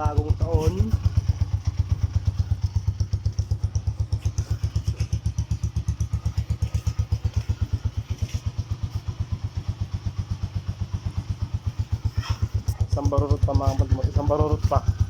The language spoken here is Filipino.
bagong taon. Isang barurot pa mga kapatid mo, isang barurot pa.